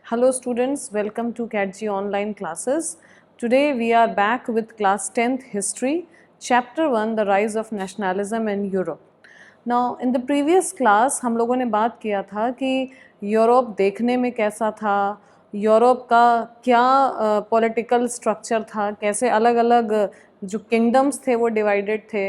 Hello students, welcome to CATG online classes. Today we are back with class 10th history, chapter 1 the rise of nationalism in Europe. Now in the previous class हम लोगों ने बात किया था कि Europe देखने में कैसा था, यूरोप का क्या पॉलिटिकल स्ट्रक्चर था, कैसे अलग अलग जो किंगडम्स थे वो डिवाइडेड थे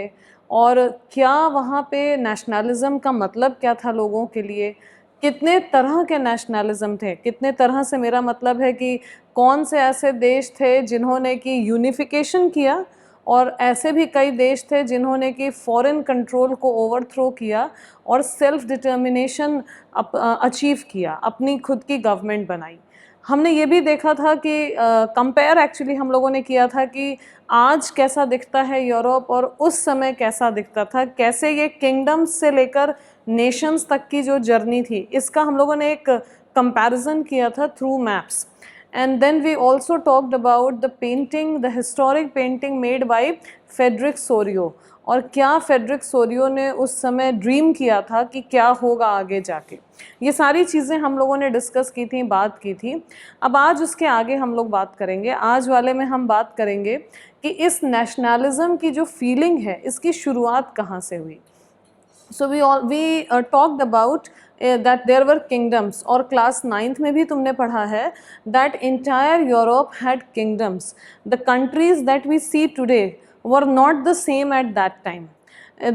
और क्या वहाँ पे नेशनलिज्म का मतलब क्या था लोगों के लिए, कितने तरह के नेशनलिज्म थे। कितने तरह से मेरा मतलब है कि कौन से ऐसे देश थे जिन्होंने कि यूनिफिकेशन किया और ऐसे भी कई देश थे जिन्होंने कि फॉरेन कंट्रोल को ओवरथ्रो किया और सेल्फ डिटर्मिनेशन अचीव किया, अपनी खुद की गवर्नमेंट बनाई। हमने ये भी देखा था कि कंपेयर एक्चुअली हम लोगों ने किया था कि आज कैसा दिखता है यूरोप और उस समय कैसा दिखता था, कैसे ये किंगडम्स से लेकर नेशंस तक की जो जर्नी थी इसका हम लोगों ने एक कंपैरिजन किया था through maps. And then we also talked about the painting, the historic painting made by Frederick Sorio. और क्या फेडरिक सोरियो ने उस समय ड्रीम किया था कि क्या होगा आगे जाके, ये सारी चीज़ें हम लोगों ने डिस्कस की थी, बात की थी. अब आज उसके आगे हम लोग बात करेंगे. आज वाले में हम बात करेंगे कि इस नेशनलिज्म की जो फीलिंग है इसकी शुरुआत कहाँ से हुई. So we talked about that there were kingdoms, और क्लास 9th में भी तुमने पढ़ा है that entire Europe had kingdoms. The countries that we see today were not the same at that time.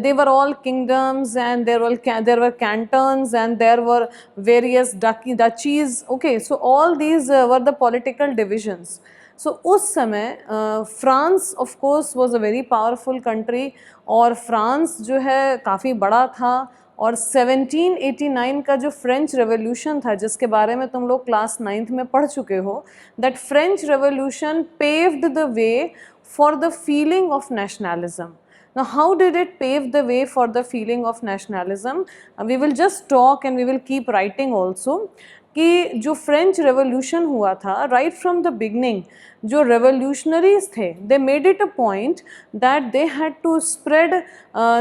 They were all kingdoms and there were cantons and there were various duchies. Okay, so all these were the political divisions. So उस समय France of course was a very powerful country और France जो है काफ़ी बड़ा था. और 1789 का जो फ्रेंच रेवोल्यूशन था जिसके बारे में तुम लोग क्लास 9th में पढ़ चुके हो, that French revolution paved the way for the feeling of nationalism. Now, how did it pave the way for the feeling of nationalism? We will just talk and we will keep writing also. कि जो French revolution हुआ था, right from the beginning जो revolutionaries थे, they made it a point that they had to spread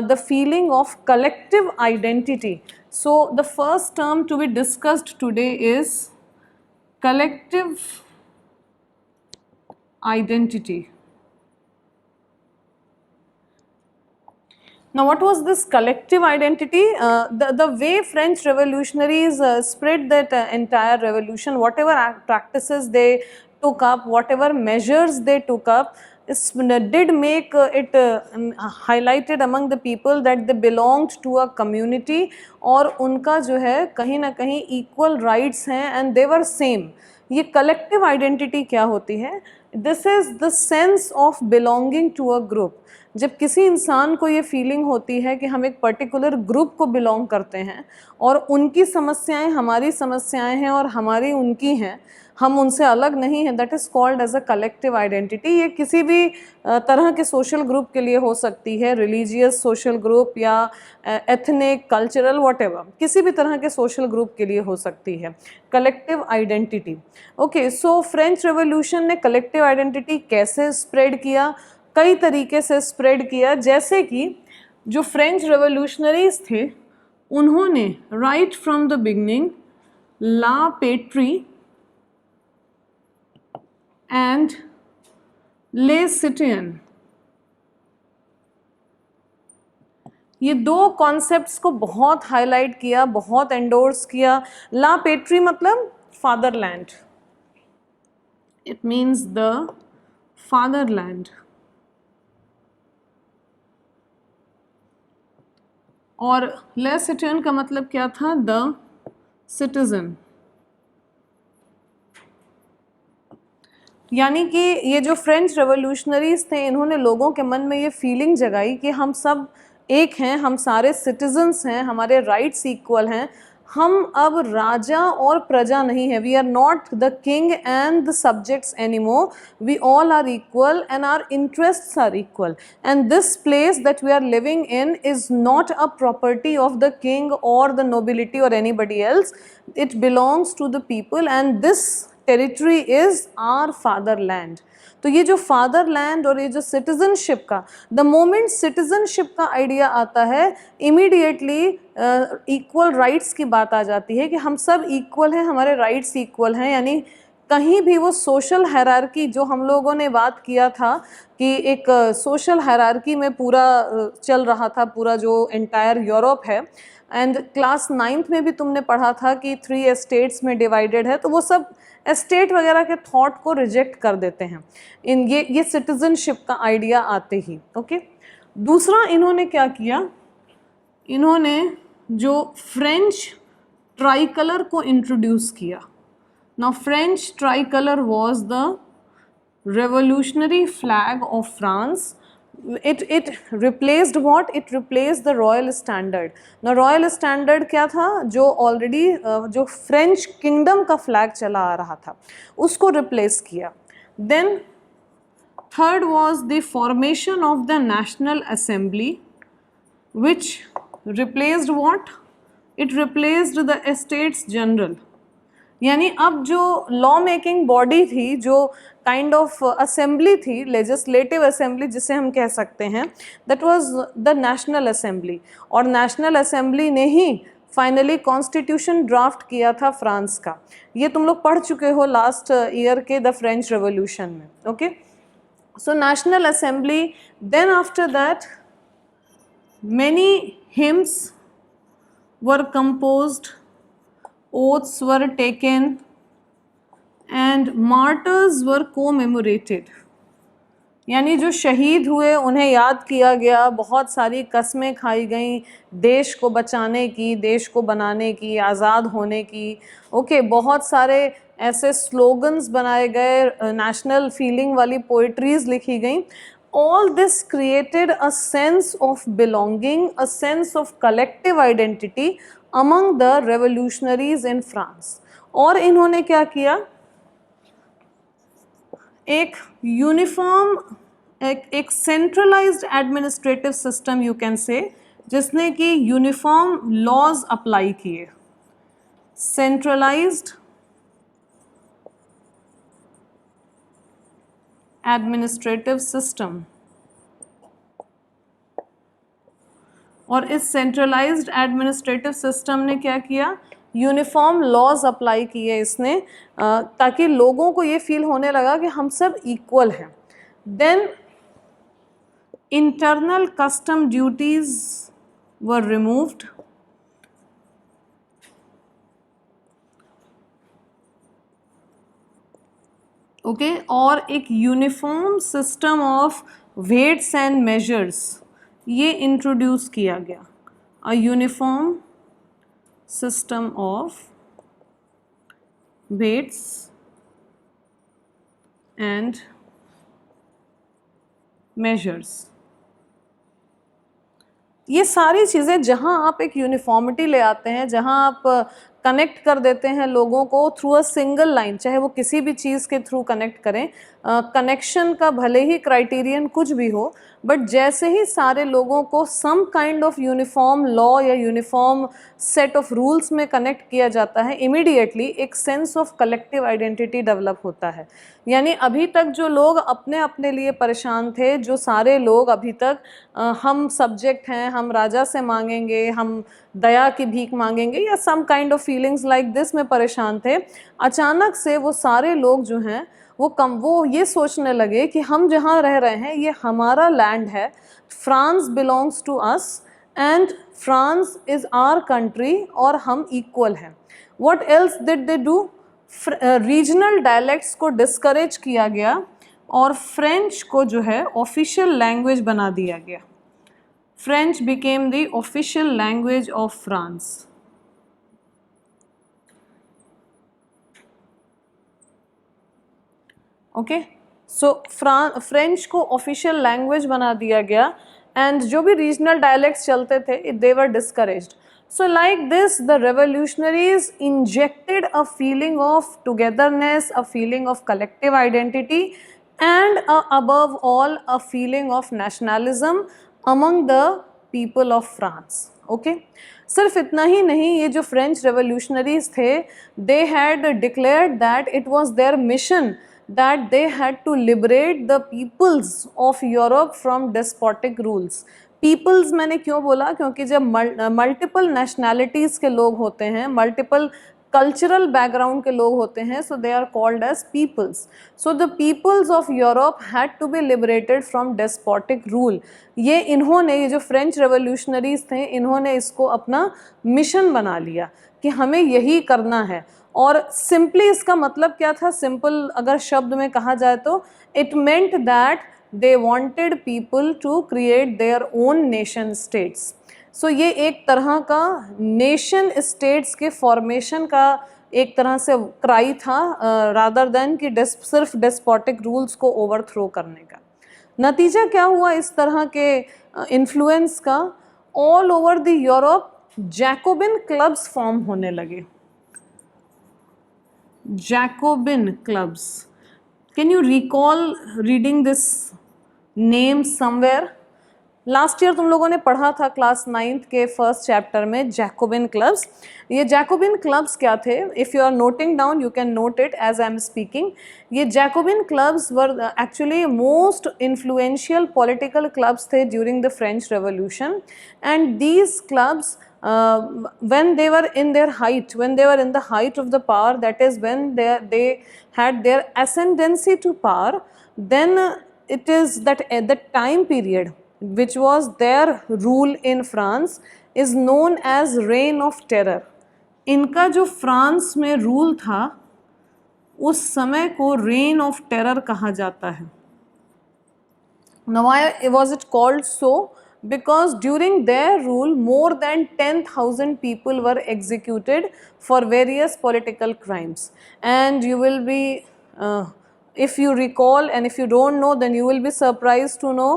the feeling of collective identity. So the first term to be discussed today is collective identity. Now, what was this collective identity? The way French revolutionaries spread that entire revolution, whatever practices they took up, whatever measures they took up, did make it highlighted among the people that they belonged to a community और उनका जो है कहीं ना कहीं equal rights हैं and they were same. ये collective identity क्या होती है? This is the sense of belonging to a group. जब किसी इंसान को ये फीलिंग होती है कि हम एक पर्टिकुलर ग्रुप को बिलोंग करते हैं और उनकी समस्याएं हमारी समस्याएं हैं और हमारी उनकी हैं, हम उनसे अलग नहीं हैं, that is called as a collective identity. ये किसी भी तरह के सोशल ग्रुप के लिए हो सकती है, रिलीजियस सोशल ग्रुप या एथनिक, कल्चरल, व्हाटएवर, किसी भी तरह के सोशल ग्रुप के लिए हो सकती है कलेक्टिव आइडेंटिटी. ओके, सो फ्रेंच रेवोल्यूशन ने कलेक्टिव आइडेंटिटी कैसे स्प्रेड किया? कई तरीके से स्प्रेड किया. जैसे कि जो फ्रेंच रेवोल्यूशनरीज थे उन्होंने right from the beginning la patrie and le citoyen, ये दो कॉन्सेप्ट्स को बहुत हाईलाइट किया, बहुत एंडोर्स किया. ला पेट्री मतलब fatherland, it means the fatherland. और ले सिटिजन का मतलब क्या था? The citizen. यानी कि ये जो फ्रेंच रेवोल्यूशनरीज थे इन्होंने लोगों के मन में ये फीलिंग जगाई कि हम सब एक हैं, हम सारे सिटीजन्स हैं, हमारे राइट्स इक्वल हैं, हम अब राजा और प्रजा नहीं है. We are not the king and the subjects anymore, we all are equal and our interests are equal and this place that we are living in is not a property of the king or the nobility or anybody else. It belongs to the people and this territory is our fatherland. तो ये जो fatherland और ये जो citizenship का, the moment citizenship का idea आता है, इमीडिएटली इक्वल राइट्स की बात आ जाती है कि हम सब इक्वल हैं, हमारे राइट्स इक्वल हैं। यानी कहीं भी वो सोशल हायरार्की जो हम लोगों ने बात किया था कि एक सोशल हायरार्की में पूरा चल रहा था, पूरा जो एंटायर यूरोप है, एंड क्लास 9th में भी तुमने पढ़ा था कि 3 एस्टेट्स में डिवाइडेड है, तो वो सब एस्टेट वगैरह के थॉट को रिजेक्ट कर देते हैं इन ये सिटीजनशिप का आइडिया आते ही। ओके, दूसरा इन्होंने क्या किया, इन्होंने जो फ्रेंच ट्राइकलर को इंट्रोड्यूस किया। Now French tricolor was the revolutionary flag of France. It replaced what? It replaced the royal standard. Now royal standard क्या था? जो already जो French kingdom का flag चला आ रहा था, उसको replace किया। Then third was the formation of the National Assembly, which replaced what? It replaced the Estates General. यानी अब जो लॉ मेकिंग बॉडी थी, जो काइंड ऑफ असेंबली थी, लेजिस्लेटिव असेंबली जिसे हम कह सकते हैं, that was the national assembly. और नेशनल असेंबली ने ही फाइनली कॉन्स्टिट्यूशन ड्राफ्ट किया था फ्रांस का। ये तुम लोग पढ़ चुके हो लास्ट ईयर के द फ्रेंच रेवोल्यूशन में। Okay, so national assembly, then after that many hymns were composed, oaths were taken and martyrs were commemorated। यानी जो शहीद हुए उन्हें याद किया गया, बहुत सारी कस्में खाई गई देश को बचाने की, देश को बनाने की, आज़ाद होने की। ओके, बहुत सारे ऐसे स्लोगन्स बनाए गए, नेशनल फीलिंग वाली पोइट्रीज लिखी गई। All this created a sense of belonging, a sense of collective identity among the revolutionaries in France। और इन्होंने क्या किया, एक यूनिफॉर्म, एक centralised administrative system you can say, जिसने कि यूनिफॉर्म लॉज अप्लाई किए। सेंट्रलाइज्ड एडमिनिस्ट्रेटिव सिस्टम, और इस सेंट्रलाइज्ड एडमिनिस्ट्रेटिव सिस्टम ने क्या किया, यूनिफॉर्म लॉज अप्लाई किए इसने, ताकि लोगों को ये फील होने लगा कि हम सब इक्वल हैं। Then internal custom duties were removed. Okay, और एक uniform system of weights and measures ये इंट्रोड्यूस किया गया। A uniform system of weights and measures. ये सारी चीज़ें जहाँ आप एक यूनिफॉर्मिटी ले आते हैं, जहाँ आप कनेक्ट कर देते हैं लोगों को थ्रू अ सिंगल लाइन, चाहे वो किसी भी चीज़ के थ्रू कनेक्ट करें, कनेक्शन का भले ही क्राइटेरियन कुछ भी हो, बट जैसे ही सारे लोगों को some kind of uniform law या यूनिफॉर्म सेट ऑफ रूल्स में कनेक्ट किया जाता है, इमीडिएटली एक sense of collective identity develop होता है। यानी अभी तक जो लोग अपने अपने लिए परेशान थे, जो सारे लोग अभी तक हम सब्जेक्ट हैं, हम राजा से मांगेंगे, हम दया की भीख मांगेंगे या some kind of feelings like this में परेशान थे, अचानक से वो सारे लोग जो हैं वो ये सोचने लगे कि हम जहाँ रह रहे हैं ये हमारा लैंड है, France belongs to us and France is our country और हम इक्वल हैं। What else did they do? Regional dialects को डिस्करेज किया गया और फ्रेंच को जो है ऑफिशियल लैंग्वेज बना दिया गया। French became the official language of France. Okay, so French को ऑफिशियल लैंग्वेज बना दिया गया एंड जो भी रीजनल डायलेक्ट्स चलते थे they were discouraged. So like this, the revolutionaries injected a feeling of togetherness, a feeling of collective identity, and above all, a feeling of nationalism among the people of France. Okay. सिर्फ इतना ही नहीं, ये जो French revolutionaries थे, they had declared that it was there mission that they had to liberate the peoples of Europe from despotic rules. Peoples मैंने क्यों बोला, क्योंकि जब मल्टीपल नेशनैलिटीज़ के लोग होते हैं, मल्टीपल कल्चरल बैकग्राउंड के लोग होते हैं, so they are called as peoples. So the peoples of Europe had to be liberated from despotic rule. ये इन्होंने, ये जो फ्रेंच रेवोल्यूशनरीज थे, इन्होंने इसको अपना मिशन बना लिया कि हमें यही करना है. और सिंपली इसका मतलब क्या था, सिंपल अगर शब्द में कहा जाए तो it meant that they wanted people to create their own nation states. So ये एक तरह का नेशन स्टेट्स के फॉर्मेशन का एक तरह से क्राई था, रादर देन कि सिर्फ डेस्पोटिक रूल्स को ओवरथ्रो करने का. नतीजा क्या हुआ इस तरह के इन्फ्लुएंस का? All over the Europe Jacobian clubs form होने लगे. Jacobin clubs. Can you recall reading this name somewhere? Last year तुम लोगों ने पढ़ा था क्लास 9th के फर्स्ट चैप्टर में जैकोबिन क्लब्स. ये जैकोबिन क्लब्स क्या थे? If you are noting down you can note it as I am speaking. ये Jacobin clubs were actually most influential political clubs थे during the French Revolution. And these clubs when they were in their height, when they were in the height of the power, that is when they had their ascendancy to power, then it is that at the time period which was their rule in France is known as reign of terror. इनका जो France में rule था उस समय को reign of terror कहा जाता है. Now why was it called so? Because during their rule more than 10,000 people were executed for various political crimes. And you will be if you recall and if you don't know then you will be surprised to know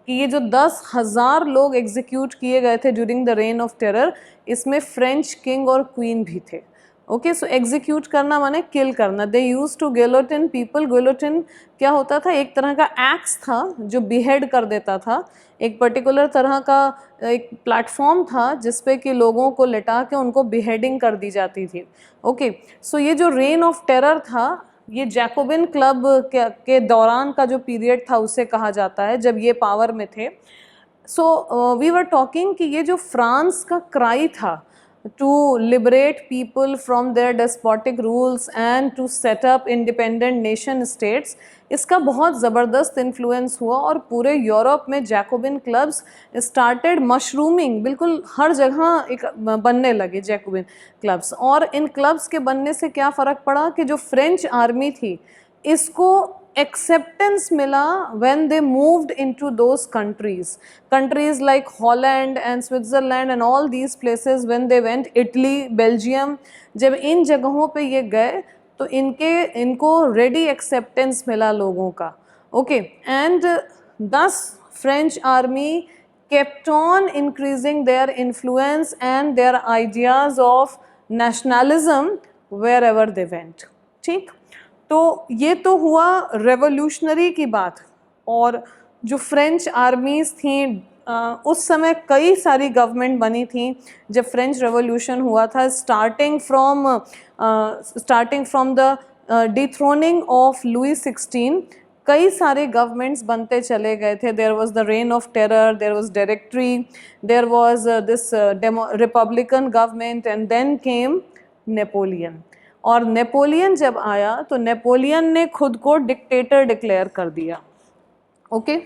कि ये जो 10,000 लोग execute किए गए थे during the reign of terror, इसमें French king और queen भी थे. ओके, सो एग्जीक्यूट करना माने किल करना. They use to guillotine people. Guillotine क्या होता था? एक तरह का एक्स था जो बिहेड कर देता था. एक पर्टिकुलर तरह का एक प्लेटफॉर्म था जिसपे कि लोगों को लिटा के उनको बिहेडिंग कर दी जाती थी. ओके, सो ये जो रेन ऑफ टेरर था, ये जैकोबिन क्लब के दौरान का जो पीरियड था उसे कहा जाता है, जब ये पावर में थे. सो वी वर टॉकिंग कि ये जो फ्रांस का क्राई था to liberate people from their despotic rules and to set up independent nation states, इसका बहुत ज़बरदस्त इन्फ्लुएंस हुआ और पूरे यूरोप में जैकोबिन क्लब्स स्टार्टेड मशरूमिंग. बिल्कुल हर जगह एक बनने लगे जैकोबिन क्लब्स. और इन क्लब्स के बनने से क्या फ़र्क पड़ा कि जो फ्रेंच आर्मी थी इसको acceptance मिला when they moved into those countries like Holland and Switzerland and all these places. when they went Italy, Belgium, जब इन जगहों पे ये गए तो इनको ready acceptance मिला लोगों का. okay, and thus French army kept on increasing their influence and their ideas of nationalism wherever they went. ठीक, तो ये तो हुआ रेवोल्यूशनरी की बात. और जो फ्रेंच आर्मीज़ थी उस समय कई सारी गवर्नमेंट बनी थी जब फ्रेंच रेवोल्यूशन हुआ था. Starting from the dethroning of Louis 16 कई सारे गवर्नमेंट्स बनते चले गए थे. There was the reign of terror, there was directory, there was this republican government, and then came Napoleon. और नेपोलियन जब आया तो नेपोलियन ने खुद को डिक्टेटर डिक्लेयर कर दिया. ओके,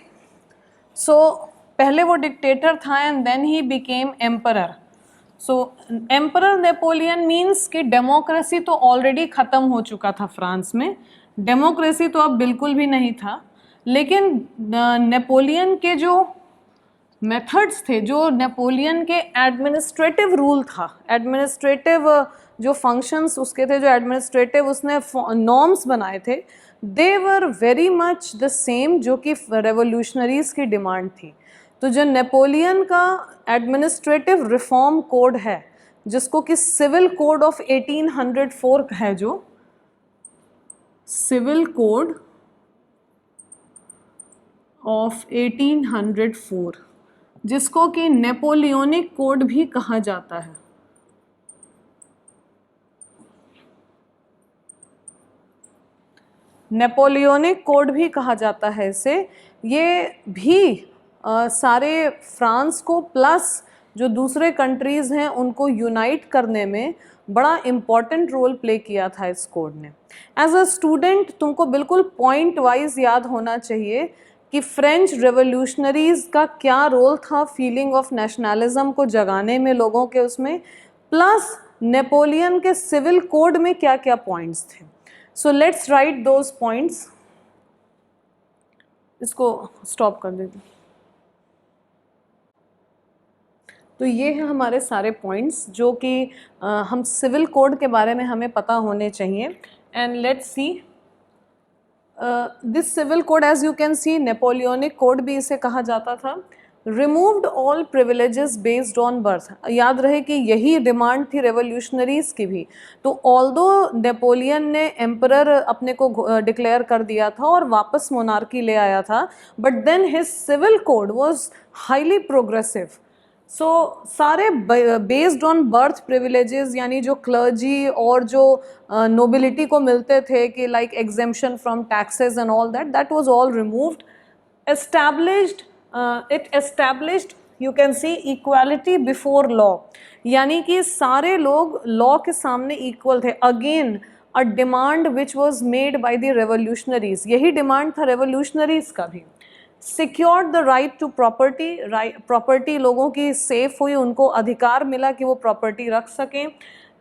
सो पहले वो डिक्टेटर था and then he became emperor. So emperor Napoleon means कि डेमोक्रेसी तो ऑलरेडी ख़त्म हो चुका था फ्रांस में. डेमोक्रेसी तो अब बिल्कुल भी नहीं था. लेकिन नेपोलियन के जो मेथड्स थे, जो नेपोलियन के एडमिनिस्ट्रेटिव रूल था, एडमिनिस्ट्रेटिव जो फंक्शंस उसके थे, जो एडमिनिस्ट्रेटिव उसने नॉर्म्स बनाए थे, they were very much the same जो कि रेवोल्यूशनरीज़ की डिमांड थी. तो जो नेपोलियन का एडमिनिस्ट्रेटिव रिफॉर्म कोड है जिसको कि सिविल कोड ऑफ 1804 है, जो सिविल कोड ऑफ 1804 जिसको कि नेपोलियनिक कोड भी कहा जाता है. नेपोलियनिक कोड भी कहा जाता है इसे। ये भी सारे फ्रांस को प्लस जो दूसरे कंट्रीज़ हैं उनको यूनाइट करने में बड़ा इम्पॉर्टेंट रोल प्ले किया था इस कोड ने। एज अ स्टूडेंट तुमको बिल्कुल पॉइंट वाइज याद होना चाहिए कि फ्रेंच रेवोल्यूशनरीज़ का क्या रोल था फीलिंग ऑफ नेशनलिज्म को जगाने में लोगों के उसमें, प्लस नेपोलियन के सिविल कोड में क्या क्या पॉइंट्स थे। So let's write those points. इसको स्टॉप कर देते। तो ये हैं हमारे सारे पॉइंट्स जो कि हम सिविल कोड के बारे में हमें पता होने चाहिए। And let's see this civil code, as you can see Napoleonic code भी इसे कहा जाता था। Removed all privileges based on birth. याद रहे कि यही डिमांड थी रेवोल्यूशनरीज की भी। तो ऑल्दो नेपोलियन ने एम्परर अपने को डिक्लेयर कर दिया था और वापस मोनार्की ले आया था, but then his civil code was highly progressive. So सारे बेस्ड ऑन बर्थ प्रिविलेजेस, यानी जो क्लर्जी और जो नोबिलिटी को मिलते थे कि like exemption from taxes and all that was all removed. Established it established, you can see, equality before law, यानी कि सारे लोग लॉ के सामने इक्वल थे। Again a demand which was made by the revolutionaries, यही डिमांड था revolutionaries का भी। Secured the right to property, property लोगों की सेफ हुई, उनको अधिकार मिला कि वो प्रॉपर्टी रख सकें।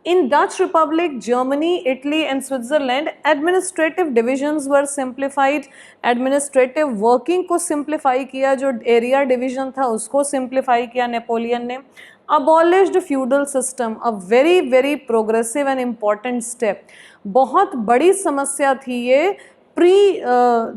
In Dutch Republic, Germany, Italy and Switzerland, administrative divisions were simplified. Administrative working को simplify किया, जो area division था उसको simplify किया नेपोलियन ने। Abolished feudal system, a very very progressive and important step. बहुत बड़ी समस्या थी ये प्री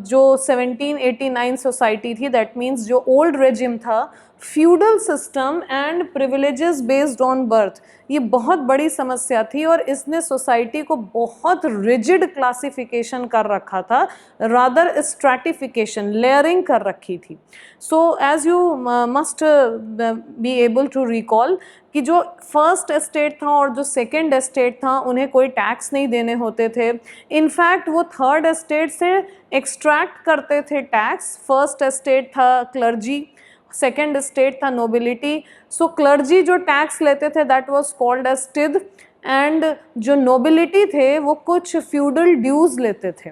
जो 1789 सोसाइटी थी, दैट मीन्स जो ओल्ड रेजिम था, feudal system and privileges based on birth, ये बहुत बड़ी समस्या थी और इसने सोसाइटी को बहुत रिजिड क्लासिफिकेशन कर रखा था, रादर स्ट्रैटिफिकेशन, लेयरिंग कर रखी थी। So as you must be able to recall कि जो फर्स्ट एस्टेट था और जो सेकेंड एस्टेट था उन्हें कोई टैक्स नहीं देने होते थे। इनफैक्ट वो थर्ड एस्टेट से एक्सट्रैक्ट करते थे टैक्स। फर्स्ट एस्टेट था क्लर्जी, सेकेंड स्टेट था नोबिलिटी। सो क्लर्जी जो टैक्स लेते थे that was called as tithe, and जो नोबिलिटी थे वो कुछ फ्यूडल ड्यूज लेते थे।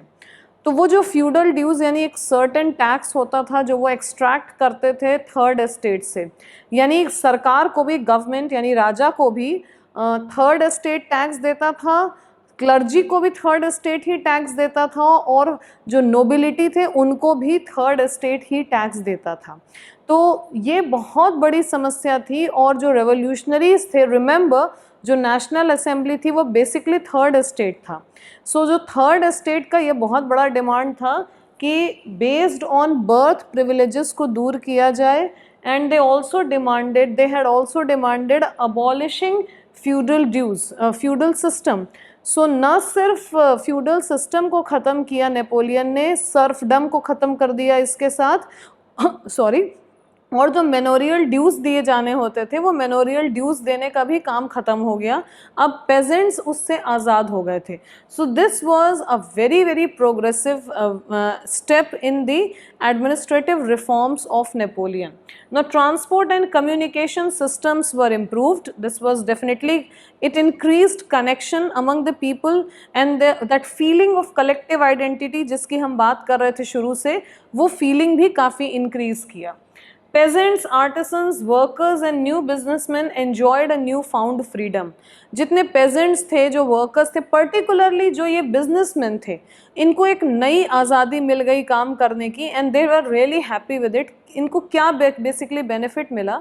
तो वो जो फ्यूडल ड्यूज यानी एक सर्टेन टैक्स होता था जो वो एक्सट्रैक्ट करते थे थर्ड एस्टेट से, यानी सरकार को भी, गवर्नमेंट यानी राजा को भी थर्ड एस्टेट टैक्स देता था, क्लर्जी को भी थर्ड एस्टेट ही टैक्स देता था, और जो नोबिलिटी थे उनको भी थर्ड एस्टेट ही टैक्स देता था। तो ये बहुत बड़ी समस्या थी। और जो रेवोल्यूशनरीज थे, रिमेंबर जो नेशनल असेंबली थी वो बेसिकली थर्ड एस्टेट था। सो जो थर्ड एस्टेट का ये बहुत बड़ा डिमांड था कि बेस्ड ऑन बर्थ प्रिविलेजेस को दूर किया जाए, and they had also demanded abolishing feudal dues, feudal system. So न सिर्फ फ्यूडल सिस्टम को ख़त्म किया नेपोलियन ने, सर्फडम को ख़त्म कर दिया इसके साथ सॉरी, और जो मेनोरियल ड्यूज़ दिए जाने होते थे वो मेनोरियल ड्यूज़ देने का भी काम ख़त्म हो गया। अब पेजेंट्स उससे आज़ाद हो गए थे। So this was a very very progressive step in the administrative reforms of Napoleon. Now transport and communication systems were improved. This was definitely, it increased connection among the people and that feeling of collective identity जिसकी हम बात कर रहे थे शुरू से, वो feeling भी काफ़ी increase किया। Peasants, artisans, workers and new businessmen enjoyed a newfound freedom. जितने peasants थे, जो workers थे, particularly जो ये businessmen थे, इनको एक नई आज़ादी मिल गई काम करने की, and they were really happy with it. इनको क्या basically benefit मिला,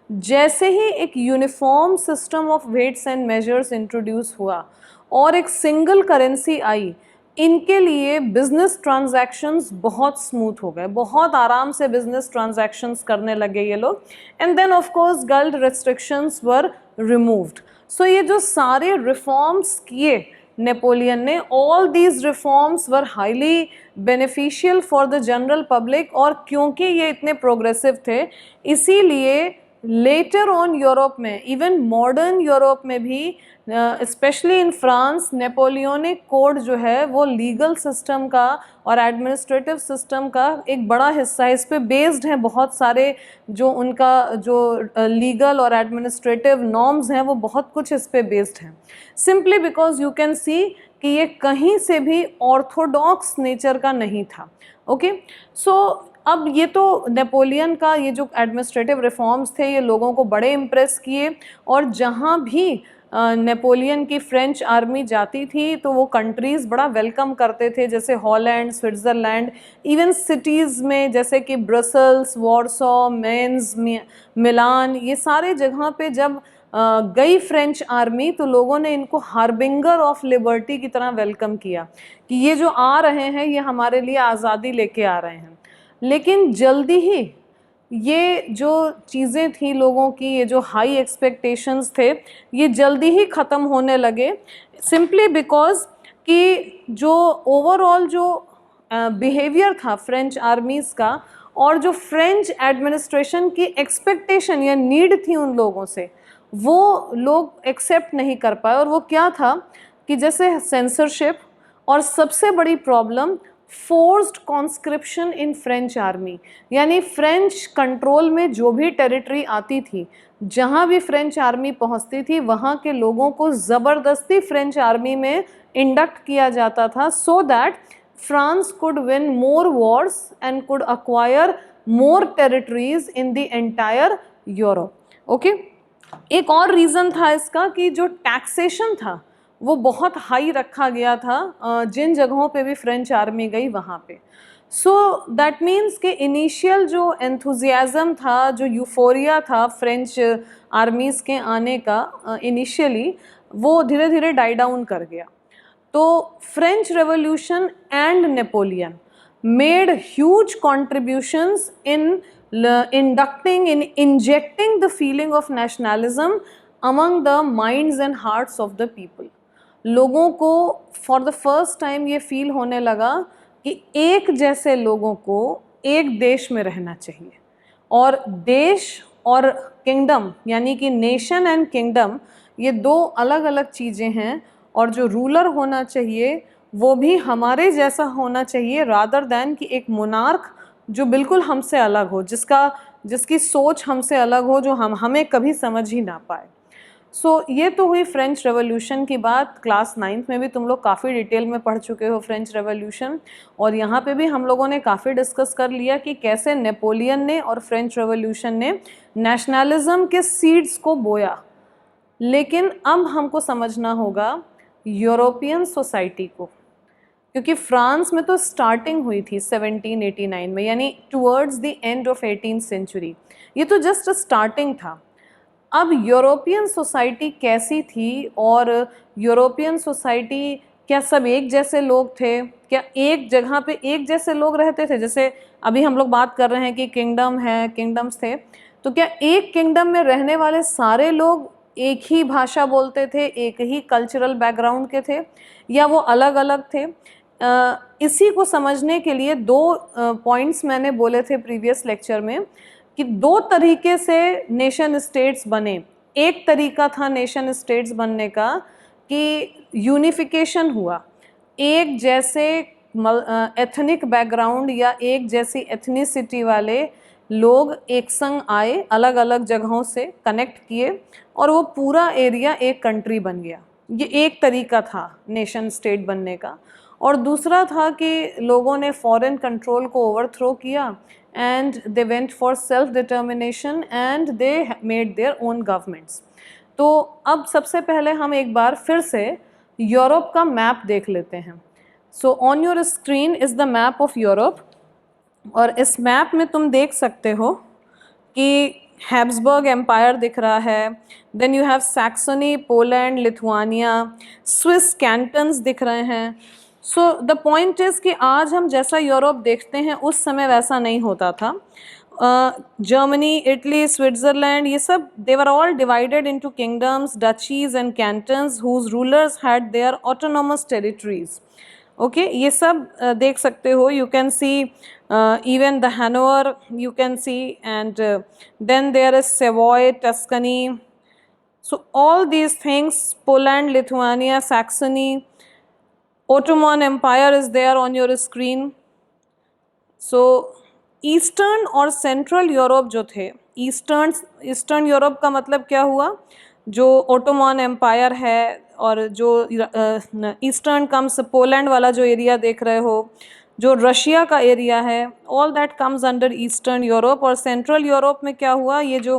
जैसे ही एक uniform system of weights and measures introduce हुआ और एक सिंगल करेंसी आई, इनके लिए बिजनेस ट्रांजैक्शंस बहुत स्मूथ हो गए, बहुत आराम से बिजनेस ट्रांजैक्शंस करने लगे ये लोग। And then of course guild restrictions were removed. So ये जो सारे रिफॉर्म्स किए नेपोलियन ने, all these reforms were highly beneficial for the general public, और क्योंकि ये इतने प्रोग्रेसिव थे इसीलिए लेटर ऑन यूरोप में, इवन मॉडर्न यूरोप में भी, specially in France, Napoleonic code जो है वो लीगल सिस्टम का और एडमिनिस्ट्रेटिव सिस्टम का एक बड़ा हिस्सा है। इस पे बेस्ड हैं बहुत सारे जो उनका जो लीगल और एडमिनिस्ट्रेटिव नॉर्म्स हैं, वो बहुत कुछ इस पे बेस्ड हैं। Simply because you can see कि ये कहीं से भी ऑर्थोडॉक्स नेचर का नहीं था। ओके, सो अब ये तो नेपोलियन का ये जो एडमिनिस्ट्रेटिव रिफॉर्म्स थे ये लोगों को बड़े इम्प्रेस किए, और जहाँ भी नेपोलियन की फ्रेंच आर्मी जाती थी तो वो कंट्रीज़ बड़ा वेलकम करते थे, जैसे हॉलैंड, स्विट्ज़रलैंड, इवन सिटीज़ में जैसे कि ब्रसल्स, वॉर्सो, मेंस, मिलान, ये सारे जगह पे जब गई फ्रेंच आर्मी तो लोगों ने इनको हार्बिंगर ऑफ लिबर्टी की तरह वेलकम किया कि ये जो आ रहे हैं ये हमारे लिए आज़ादी लेके आ रहे हैं। लेकिन जल्दी ही ये जो चीज़ें थी लोगों की, ये जो हाई एक्सपेक्टेशंस थे, ये जल्दी ही ख़त्म होने लगे, सिंपली बिकॉज कि जो ओवरऑल जो बिहेवियर था फ्रेंच आर्मीज़ का और जो फ्रेंच एडमिनिस्ट्रेशन की एक्सपेक्टेशन या नीड थी उन लोगों से, वो लोग एक्सेप्ट नहीं कर पाए। और वो क्या था कि जैसे सेंसरशिप, और सबसे बड़ी problem forced conscription in French army, यानी फ्रेंच कंट्रोल में जो भी टेरिटरी आती थी, जहाँ भी फ्रेंच आर्मी पहुँचती थी, वहाँ के लोगों को ज़बरदस्ती फ्रेंच आर्मी में इंडक्ट किया जाता था, so that France could win more Wars and could acquire more territories in the entire Europe. Okay, एक और रीज़न था इसका कि जो टैक्सेशन था वो बहुत हाई रखा गया था जिन जगहों पे भी फ्रेंच आर्मी गई वहाँ पे। सो दैट मीन्स कि इनिशियल जो एंथुजियाज़म था, जो यूफोरिया था फ्रेंच आर्मीज़ के आने का इनिशियली, वो धीरे धीरे डाई डाउन कर गया। तो French Revolution and Napoleon made huge contributions in injecting the feeling of nationalism among the minds and hearts of the people. लोगों को फॉर द फर्स्ट टाइम ये फील होने लगा कि एक जैसे लोगों को एक देश में रहना चाहिए, और देश और किंगडम यानी कि नेशन एंड किंगडम ये दो अलग अलग चीज़ें हैं, और जो रूलर होना चाहिए वो भी हमारे जैसा होना चाहिए, रादर दैन कि एक मोनार्क जो बिल्कुल हमसे अलग हो, जिसकी सोच हमसे अलग हो, जो हमें कभी समझ ही ना पाए। सो ये तो हुई फ्रेंच रेवोल्यूशन की बात। क्लास 9th में भी तुम लोग काफ़ी डिटेल में पढ़ चुके हो फ्रेंच रेवोल्यूशन, और यहाँ पे भी हम लोगों ने काफ़ी डिस्कस कर लिया कि कैसे नेपोलियन ने और फ्रेंच रेवोल्यूशन ने नेशनलिज्म के सीड्स को बोया। लेकिन अब हमको समझना होगा यूरोपियन सोसाइटी को, क्योंकि फ्रांस में तो स्टार्टिंग हुई थी 1789 में, यानी towards the end of 18th century, ये तो जस्ट स्टार्टिंग था। अब यूरोपियन सोसाइटी कैसी थी, और यूरोपियन सोसाइटी क्या सब एक जैसे लोग थे, क्या एक जगह पे एक जैसे लोग रहते थे? जैसे अभी हम लोग बात कर रहे हैं कि किंगडम है, किंगडम्स थे, तो क्या एक किंगडम में रहने वाले सारे लोग एक ही भाषा बोलते थे, एक ही कल्चरल बैकग्राउंड के थे, या वो अलग अलग थे? इसी को समझने के लिए दो पॉइंट्स मैंने बोले थे प्रीवियस लेक्चर में कि दो तरीके से नेशन स्टेट्स बने। एक तरीका था नेशन स्टेट्स बनने का कि यूनिफिकेशन हुआ, एक जैसे एथनिक बैकग्राउंड या एक जैसी एथनिसिटी वाले लोग एक संग आए, अलग अलग जगहों से कनेक्ट किए, और वो पूरा एरिया एक कंट्री बन गया। ये एक तरीका था नेशन स्टेट बनने का। और दूसरा था कि लोगों ने फॉरेन कंट्रोल को ओवरथ्रो किया and they went for self determination and they made their own governments. तो अब सबसे पहले हम एक बार फिर से यूरोप का मैप देख लेते हैं। So on your screen is the map of Europe, और इस मैप में तुम देख सकते हो कि हैब्सबर्ग एम्पायर दिख रहा है, then you have Saxony, Poland, Lithuania, Swiss cantons दिख रहे हैं। सो द पॉइंट इज़ कि आज हम जैसा यूरोप देखते हैं उस समय वैसा नहीं होता था। जर्मनी, इटली, स्विट्ज़रलैंड, ये सब they were all divided into kingdoms, duchies and cantons whose rulers had their autonomous territories. Okay ये सब देख सकते हो. You can see even the Hanover you can see, and then there is Savoy, Tuscany. So all these things, Poland, Lithuania, Saxony, Ottoman Empire is there on your screen. So eastern और central Europe जो थे, eastern Europe का मतलब क्या हुआ, जो Ottoman empire है, और जो ईस्टर्न कम्स पोलैंड वाला जो एरिया देख रहे हो, जो रशिया का एरिया है, all that comes under eastern Europe. और सेंट्रल यूरोप में क्या हुआ, ये जो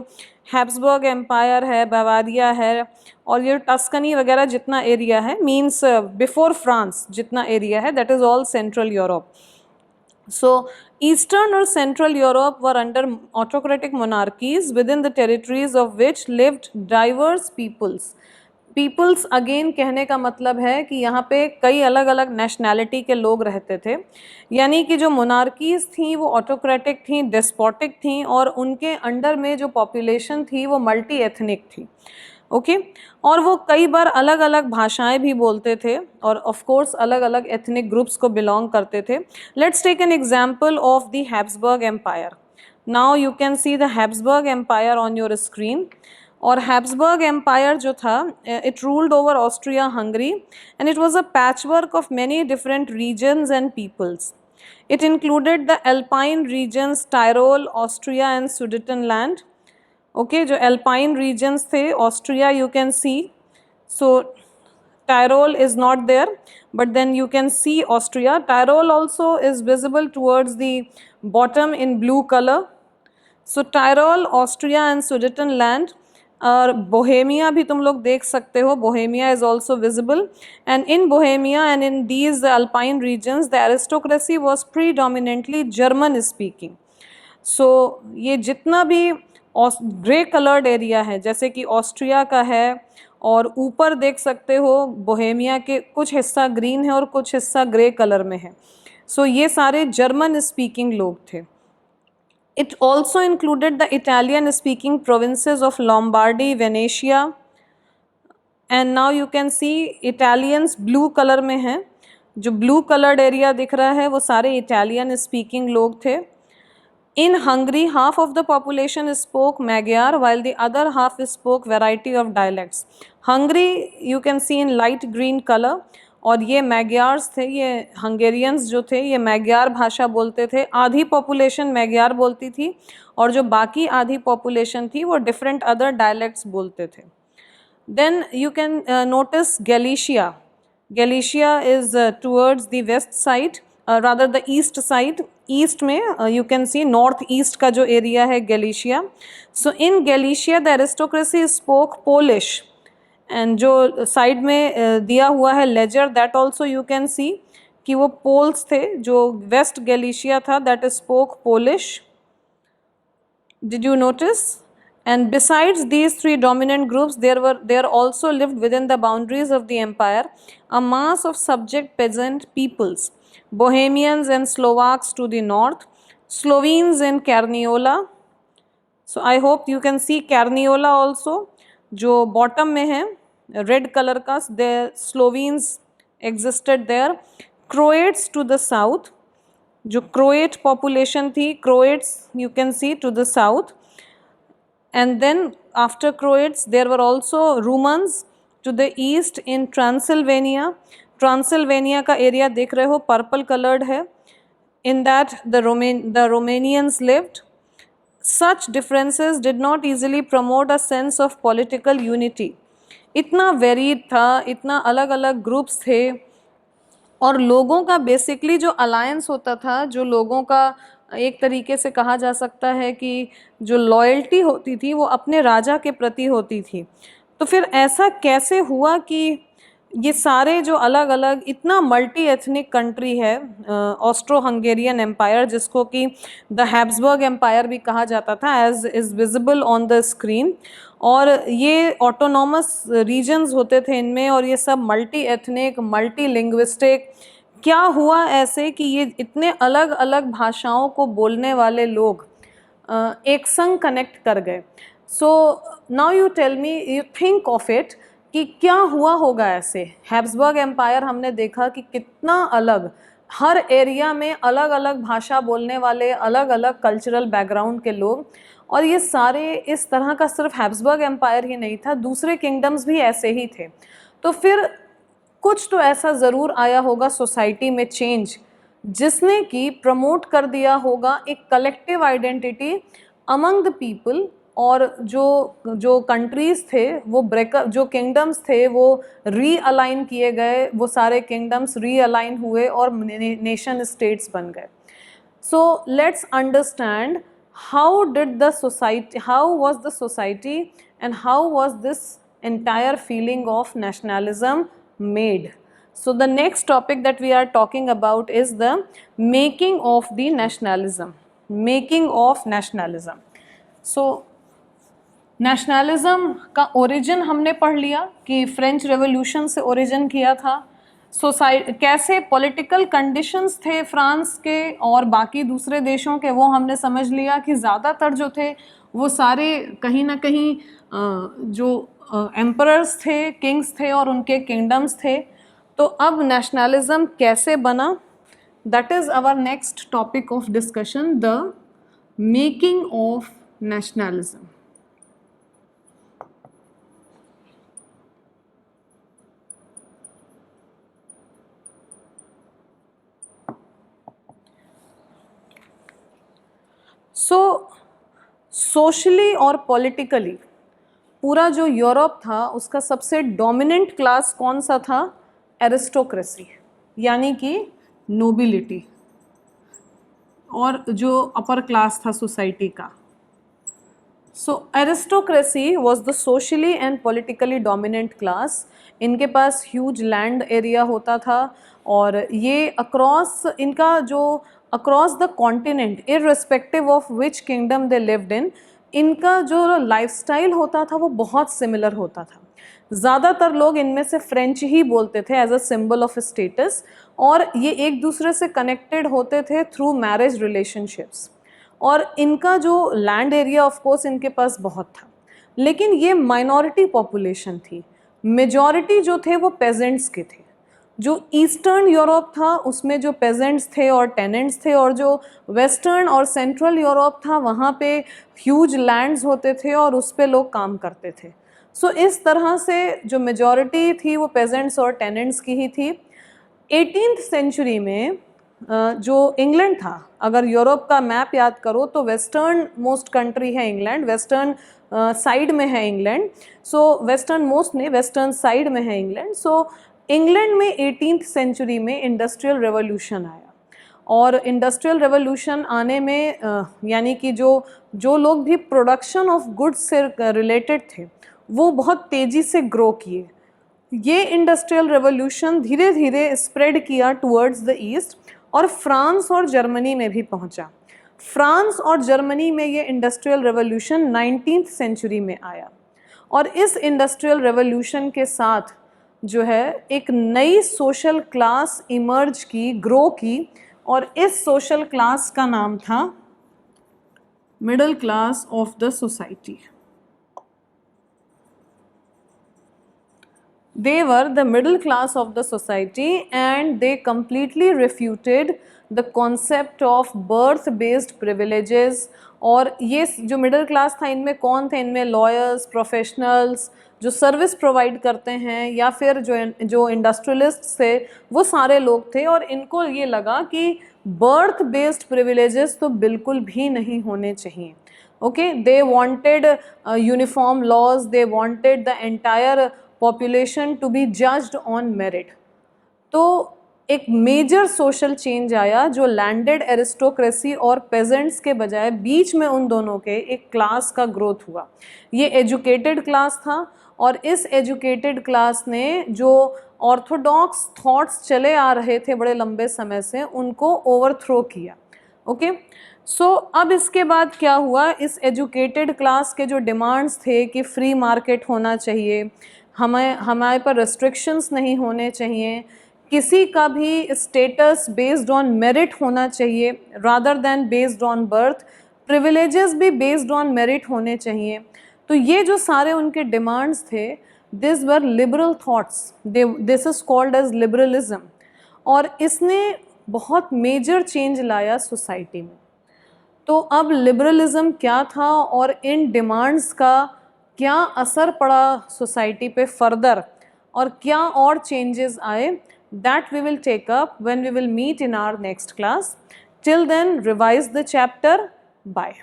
हैब्सबर्ग एम्पायर है, बावारिया है, और ये टस्कनी वगैरह जितना एरिया है, मीन्स बिफोर फ्रांस जितना एरिया है, that is all central Europe. So Eastern or Central Europe were under autocratic monarchies within the territories of which lived diverse peoples. Peoples again कहने का मतलब है कि यहाँ पे कई अलग अलग नेशनैलिटी के लोग रहते थे, यानी कि जो मोनार्कीज थी वो ऑटोक्रेटिक थी, डेस्पोटिक थी, और उनके अंडर में जो पॉपुलेशन थी वो मल्टी एथनिक थी. ओके और वो कई बार अलग अलग भाषाएं भी बोलते थे, और ऑफ कोर्स अलग अलग एथनिक ग्रुप्स को बिलोंग करते थे. Let's take an example of the Habsburg empire. Now you can see the Habsburg empire on your screen. और हैब्सबर्ग एम्पायर जो था, it ruled over Austria Hungary, and it was a patchwork of many different regions and peoples. It included the Alpine regions, Tyrol, Austria and Sudetenland. Okay जो Alpine regions थे, Austria you can see, so Tyrol is not there, but then you can see Austria. Tyrol also is visible towards the bottom in blue color. So Tyrol, Austria and Sudetenland. और Bohemia भी तुम लोग देख सकते हो, Bohemia is also visible, and in Bohemia and in these alpine regions the aristocracy was predominantly German speaking. So ये जितना भी ग्रे कलर्ड एरिया है, जैसे कि ऑस्ट्रिया का है, और ऊपर देख सकते हो बोहेमिया के कुछ हिस्सा ग्रीन है और कुछ हिस्सा ग्रे कलर में है. सो ये सारे जर्मन स्पीकिंग लोग थे. It also included the Italian speaking provinces of Lombardy, Venetia, and now you can see Italians blue colour में हैं. जो ब्लू कलर्ड एरिया दिख रहा है वो सारे इटालियन स्पीकिंग लोग थे. In Hungary, half of the population spoke Magyar, while the other half spoke variety of dialects. Hungary you can see in light green color, और ये मैग्यार्स थे, ये हंगेरियंस जो थे ये मैग्यार भाषा बोलते थे. आधी पॉपुलेशन मैग्यार बोलती थी, और जो बाकी आधी पॉपुलेशन थी वो डिफरेंट अदर डायलेक्ट्स बोलते थे. Then you can notice Galicia. Galicia is towards the west side, rather the east side. East में you can see north east का जो एरिया है Galicia. So in Galicia the aristocracy spoke Polish, and जो side में दिया हुआ है legend, that also you can see कि वो पोल्स थे. जो वेस्ट गैलिशिया था that spoke Polish. Did you notice? And besides these three dominant groups, there also lived within the boundaries of the empire a mass of subject peasant peoples. Bohemians and Slovaks to the north, Slovenes in Carniola. So I hope you can see Carniola also, जो bottom में है red color का, the Slovenes existed there. Croats to the south, जो Croat population थी, Croats you can see to the south. And then after Croats there were also Rumans to the east in Transylvania. Transylvania का area देख रहे हो purple coloured है. In that the Romanians lived. Such differences did not easily promote a sense of political unity. इतना varied था, इतना अलग अलग ग्रुप्स थे, और लोगों का बेसिकली जो अलायंस होता था, जो लोगों का एक तरीके से कहा जा सकता है कि जो लॉयल्टी होती थी वो अपने राजा के प्रति होती थी. तो फिर ऐसा कैसे हुआ कि ये सारे जो अलग अलग इतना मल्टी एथनिक कंट्री है, ऑस्ट्रो हंगेरियन एम्पायर, जिसको कि द हैब्सबर्ग एम्पायर भी कहा जाता था, as is visible on the screen, और ये ऑटोनॉमस रीजन्स होते थे इनमें, और ये सब मल्टी एथनिक, मल्टी लिंग्विस्टिक. क्या हुआ ऐसे कि ये इतने अलग अलग भाषाओं को बोलने वाले लोग एक संग कनेक्ट कर गए. So now you tell me, you think of it कि क्या हुआ होगा ऐसे। हैब्सबर्ग एम्पायर हमने देखा कि कितना अलग, हर एरिया में अलग अलग भाषा बोलने वाले, अलग अलग कल्चरल बैकग्राउंड के लोग, और ये सारे इस तरह का सिर्फ हैब्सबर्ग एम्पायर ही नहीं था, दूसरे किंगडम्स भी ऐसे ही थे। तो फिर कुछ तो ऐसा ज़रूर आया होगा सोसाइटी में चेंज, जिसने कि प्रमोट कर दिया होगा एक collective identity among the people, और जो जो कंट्रीज़ थे वो ब्रेकअप, जो किंगडम्स थे वो रीअलाइन किए गए, वो सारे किंगडम्स रीअलाइन हुए और नेशन स्टेट्स बन गए। So let's understand how was the society and how was this entire feeling of nationalism made. So the next topic that we are talking about is the making of the nationalism. Making of nationalism. So nationalism का origin हमने पढ़ लिया कि French revolution से origin किया था। Society कैसे political conditions थे फ्रांस के और बाकी दूसरे देशों के, वो हमने समझ लिया कि ज़्यादातर जो थे वो सारे कहीं ना कहीं जो एम्परर्स थे, किंग्स थे और उनके किंगडम्स थे। तो अब नेशनलिज्म कैसे बना, that is our next topic of discussion, the making of nationalism. So socially और पॉलिटिकली पूरा जो यूरोप था उसका सबसे डोमिनेंट क्लास कौन सा था? एरिस्टोक्रेसी, यानी कि नोबिलिटी, और जो अपर क्लास था सोसाइटी का। So aristocracy was the socially and politically dominant class. इनके पास ह्यूज लैंड एरिया होता था और ये अक्रॉस इनका जो across the continent, irrespective of which kingdom they lived in, इनका जो लाइफस्टाइल होता था वो बहुत सिमिलर होता था। ज़्यादातर लोग इनमें से फ्रेंच ही बोलते थे as a symbol of status, और ये एक दूसरे से कनेक्टेड होते थे थ्रू मैरिज रिलेशनशिप्स। और इनका जो लैंड एरिया ऑफ कोर्स इनके पास बहुत था, लेकिन ये माइनॉरिटी पॉपुलेशन थी। मेजॉरिटी जो थे वो पेजेंट्स के थे। जो ईस्टर्न यूरोप था उसमें जो पेजेंट्स थे और टेनेंट्स थे, और जो वेस्टर्न और सेंट्रल यूरोप था वहाँ पे ह्यूज लैंड्स होते थे और उस पे लोग काम करते थे। सो इस तरह से जो मेजॉरिटी थी वो पेजेंट्स और टेनेंट्स की ही थी। 18th सेंचुरी में जो इंग्लैंड था, अगर यूरोप का मैप याद करो तो वेस्टर्न मोस्ट कंट्री है इंग्लैंड, वेस्टर्न साइड में है इंग्लैंड। सो वेस्टर्न मोस्ट नहीं, वेस्टर्न साइड में है इंग्लैंड। सो इंग्लैंड में 18th सेंचुरी में इंडस्ट्रियल रेवोल्यूशन आया, और इंडस्ट्रियल रेवोल्यूशन आने में यानी कि जो लोग भी प्रोडक्शन ऑफ गुड्स से रिलेटेड थे वो बहुत तेज़ी से ग्रो किए। ये इंडस्ट्रियल रेवोल्यूशन धीरे धीरे स्प्रेड किया टुवर्ड्स द ईस्ट और फ्रांस और जर्मनी में भी पहुंचा। फ्रांस और जर्मनी में ये इंडस्ट्रियल रेवोल्यूशन 19th सेंचुरी में आया, और इस इंडस्ट्रियल रेवोल्यूशन के साथ जो है एक नई सोशल क्लास इमर्ज की, ग्रो की, और इस सोशल क्लास का नाम था middle class of the society. They were the middle class of the society and they completely refuted the concept of birth based privileges। और ये जो मिडिल क्लास था इनमें कौन थे? इनमें लॉयर्स, प्रोफेशनल्स जो सर्विस प्रोवाइड करते हैं, या फिर जो इंडस्ट्रियलिस्ट थे, वो सारे लोग थे। और इनको ये लगा कि बर्थ बेस्ड प्रिविलेजेस तो बिल्कुल भी नहीं होने चाहिए। Okay, they wanted uniform laws, they wanted the entire population to be judged on merit. तो एक मेजर सोशल चेंज आया जो लैंडेड एरिस्टोक्रेसी और पेजेंट्स के बजाय बीच में उन दोनों के एक क्लास का ग्रोथ हुआ। ये एजुकेटेड क्लास था, और इस एजुकेटेड क्लास ने जो ऑर्थोडॉक्स थॉट्स चले आ रहे थे बड़े लंबे समय से उनको ओवरथ्रो किया। ओके, सो अब इसके बाद क्या हुआ? इस एजुकेटेड क्लास के जो डिमांड्स थे कि फ्री मार्केट होना चाहिए, हमारे पर रेस्ट्रिक्शंस नहीं होने चाहिए, किसी का भी स्टेटस बेस्ड ऑन मेरिट होना चाहिए rather than based on birth, privileges भी बेस्ड ऑन मेरिट होने चाहिए। तो ये जो सारे उनके डिमांड्स थे, this were liberal thoughts, this is called as liberalism, और इसने बहुत मेजर चेंज लाया सोसाइटी में। तो अब लिबरलिज्म क्या था और इन डिमांड्स का क्या असर पड़ा सोसाइटी पे फर्दर, और क्या और चेंजेस आए, that we will take up when we will meet in our next class. Till then, revise the chapter. Bye.